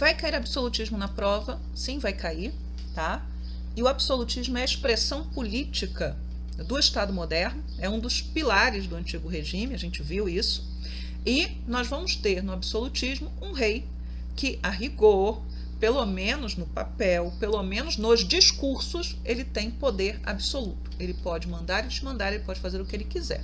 Vai cair absolutismo na prova? Sim, vai cair, tá? E o absolutismo é a expressão política do Estado moderno, é um dos pilares do antigo regime, a gente viu isso. E nós vamos ter no absolutismo um rei que, a rigor, pelo menos no papel, pelo menos nos discursos, ele tem poder absoluto. Ele pode mandar e desmandar, ele pode fazer o que ele quiser.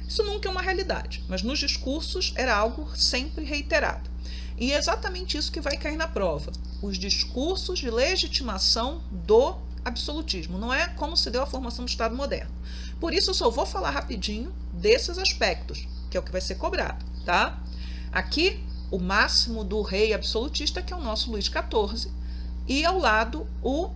Isso nunca é uma realidade, mas nos discursos era algo sempre reiterado. E é exatamente isso que vai cair na prova. Os discursos de legitimação do absolutismo. Não é como se deu a formação do Estado moderno. Por isso eu só vou falar rapidinho desses aspectos, que é o que vai ser cobrado, tá? Aqui, o máximo do rei absolutista, que é o nosso Luís XIV, e ao lado o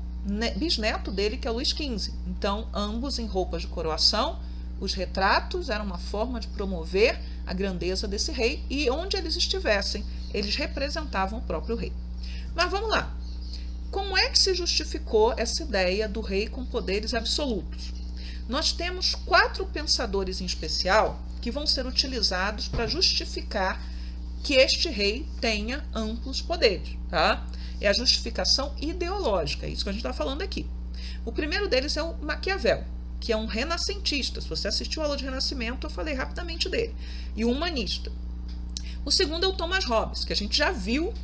bisneto dele, que é o Luís XV. Então, ambos em roupas de coroação. Os retratos eram uma forma de promover a grandeza desse rei, e onde eles estivessem, eles representavam o próprio rei. Mas vamos lá. Como é que se justificou essa ideia do rei com poderes absolutos? Nós temos 4 pensadores em especial que vão ser utilizados para justificar que este rei tenha amplos poderes, tá? É a justificação ideológica, é isso que a gente está falando aqui. O primeiro deles é o Maquiavel, que é um renascentista. Se você assistiu a aula de Renascimento, eu falei rapidamente dele. E um humanista. O segundo é o Thomas Hobbes, que a gente já viu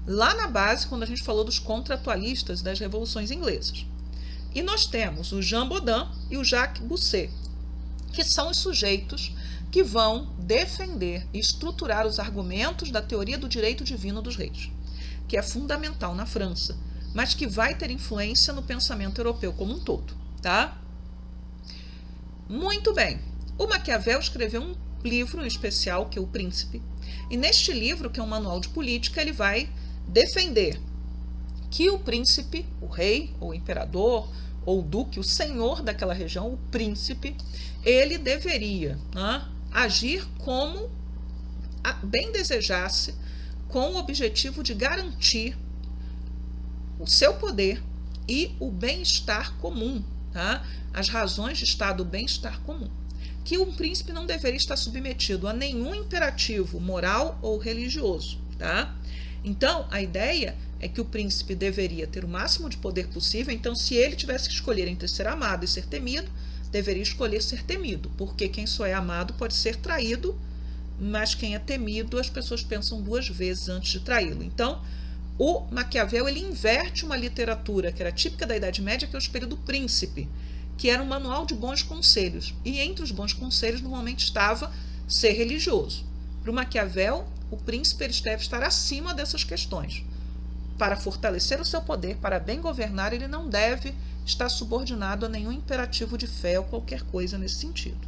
lá na base, quando a gente falou dos contratualistas das revoluções inglesas. E nós temos o Jean Bodin e o Jacques Bousset, que são os sujeitos que vão defender e estruturar os argumentos da teoria do direito divino dos reis, que é fundamental na França, mas que vai ter influência no pensamento europeu como um todo, tá? Muito bem. O Maquiavel escreveu um livro em especial, que é O Príncipe, e neste livro, que é um manual de política, ele vai defender que o príncipe, o rei, ou o imperador, ou o duque, o senhor daquela região, o príncipe, ele deveria, né, agir como bem desejasse, com o objetivo de garantir o seu poder e o bem-estar comum, tá? As razões de estar do bem-estar comum. Que um príncipe não deveria estar submetido a nenhum imperativo moral ou religioso, tá? Então, a ideia é que o príncipe deveria ter o máximo de poder possível. Então, se ele tivesse que escolher entre ser amado e ser temido, deveria escolher ser temido, porque quem só é amado pode ser traído, mas quem é temido, as pessoas pensam 2 vezes antes de traí-lo. Então, o Maquiavel, ele inverte uma literatura que era típica da Idade Média, que é o Espelho do Príncipe, que era um manual de bons conselhos. E entre os bons conselhos, normalmente estava ser religioso. Para o Maquiavel, o príncipe ele deve estar acima dessas questões. Para fortalecer o seu poder, para bem governar, ele não deve estar subordinado a nenhum imperativo de fé ou qualquer coisa nesse sentido.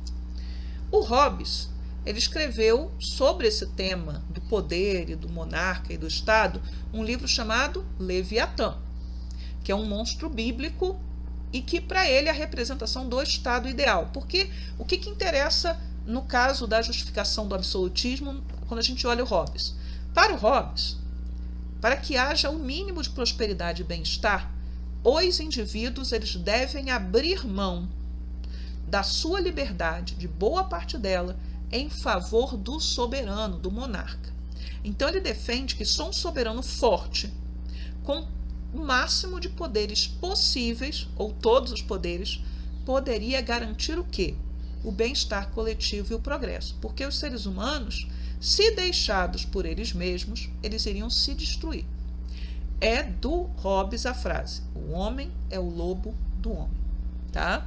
O Hobbes, ele escreveu sobre esse tema do poder e do monarca e do Estado um livro chamado Leviatã, que é um monstro bíblico e que para ele é a representação do Estado ideal. Porque o que interessa no caso da justificação do absolutismo quando a gente olha o Hobbes? Para o Hobbes, para que haja o mínimo de prosperidade e bem-estar, os indivíduos eles devem abrir mão da sua liberdade, de boa parte dela, em favor do soberano, do monarca. Então ele defende que só um soberano forte, com o máximo de poderes possíveis, ou todos os poderes, poderia garantir o quê? O bem-estar coletivo e o progresso. Porque os seres humanos, se deixados por eles mesmos, eles iriam se destruir. É do Hobbes a frase: o homem é o lobo do homem, tá?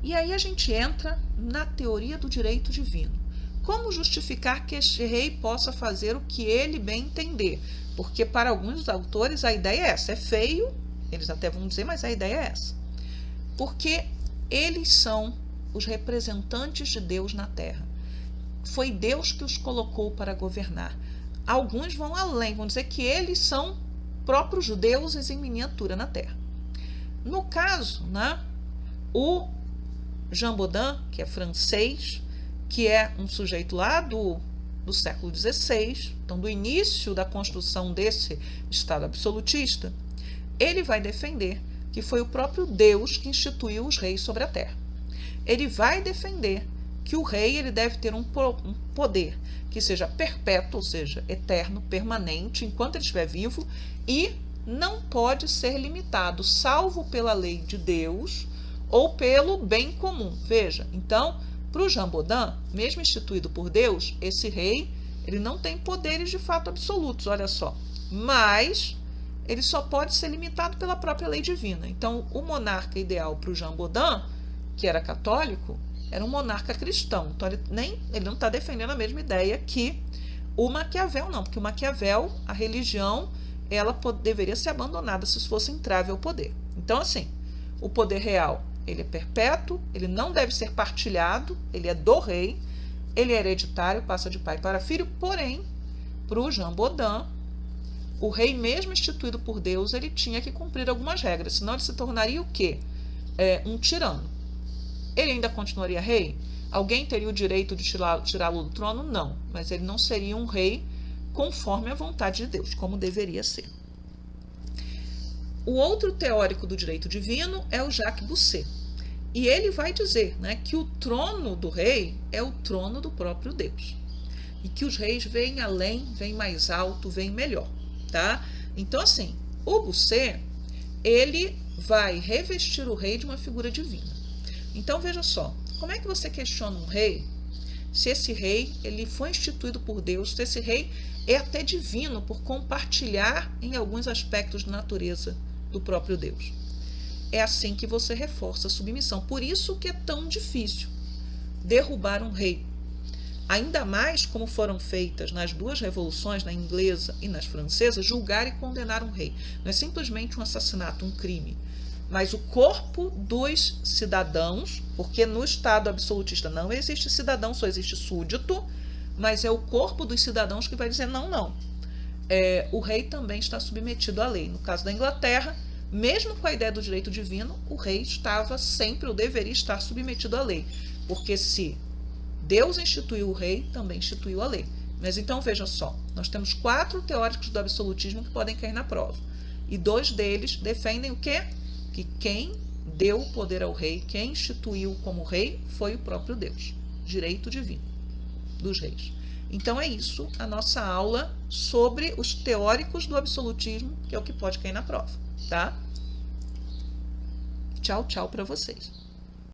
E aí a gente entra na teoria do direito divino. Como justificar que este rei possa fazer o que ele bem entender? Porque para alguns autores a ideia é essa. É feio, eles até vão dizer, mas a ideia é essa. Porque eles são os representantes de Deus na Terra. Foi Deus que os colocou para governar. Alguns vão além, vão dizer que eles são próprios deuses em miniatura na Terra. No caso, né, o Jean Bodin, que é francês, que é um sujeito lá do século XVI, então do início da construção desse Estado absolutista, ele vai defender que foi o próprio Deus que instituiu os reis sobre a terra. Ele vai defender que o rei ele deve ter um poder que seja perpétuo, ou seja, eterno, permanente, enquanto ele estiver vivo, e não pode ser limitado, salvo pela lei de Deus ou pelo bem comum. Veja, então, para o Jean Bodin, mesmo instituído por Deus, esse rei ele não tem poderes de fato absolutos, olha só, mas ele só pode ser limitado pela própria lei divina. Então, o monarca ideal para o Jean Bodin, que era católico, era um monarca cristão. Então, ele não está defendendo a mesma ideia que o Maquiavel, não, porque o Maquiavel, a religião, ela deveria ser abandonada se fosse entrave ao poder. Então, assim, o poder real, ele é perpétuo, ele não deve ser partilhado, ele é do rei, ele é hereditário, passa de pai para filho, porém, para o Jean Bodin, o rei, mesmo instituído por Deus, ele tinha que cumprir algumas regras, senão ele se tornaria o quê? Um tirano. Ele ainda continuaria rei? Alguém teria o direito de tirá-lo do trono? Não, mas ele não seria um rei conforme a vontade de Deus, como deveria ser. O outro teórico do direito divino é o Jacques Bossuet. E ele vai dizer, né, que o trono do rei é o trono do próprio Deus. E que os reis vêm além, vêm mais alto, vêm melhor. Tá? Então, assim, o Bossuet, ele vai revestir o rei de uma figura divina. Então, veja só, como é que você questiona um rei se esse rei ele foi instituído por Deus, se esse rei é até divino por compartilhar em alguns aspectos da natureza do próprio Deus? É assim que você reforça a submissão. Por isso que é tão difícil derrubar um rei. Ainda mais como foram feitas nas duas revoluções, na inglesa e nas francesas, julgar e condenar um rei. Não é simplesmente um assassinato, um crime, mas o corpo dos cidadãos, porque no Estado absolutista não existe cidadão, só existe súdito, mas é o corpo dos cidadãos que vai dizer não. O rei também está submetido à lei. No caso da Inglaterra, mesmo com a ideia do direito divino, o rei estava sempre, ou deveria estar submetido à lei, porque se Deus instituiu o rei, também instituiu a lei. Mas então veja só, nós temos 4 teóricos do absolutismo que podem cair na prova, e 2 deles defendem o quê? Que quem deu o poder ao rei, quem instituiu como rei, foi o próprio Deus. Direito divino dos reis. Então é isso, a nossa aula sobre os teóricos do absolutismo, que é o que pode cair na prova, tá? Tchau, tchau para vocês.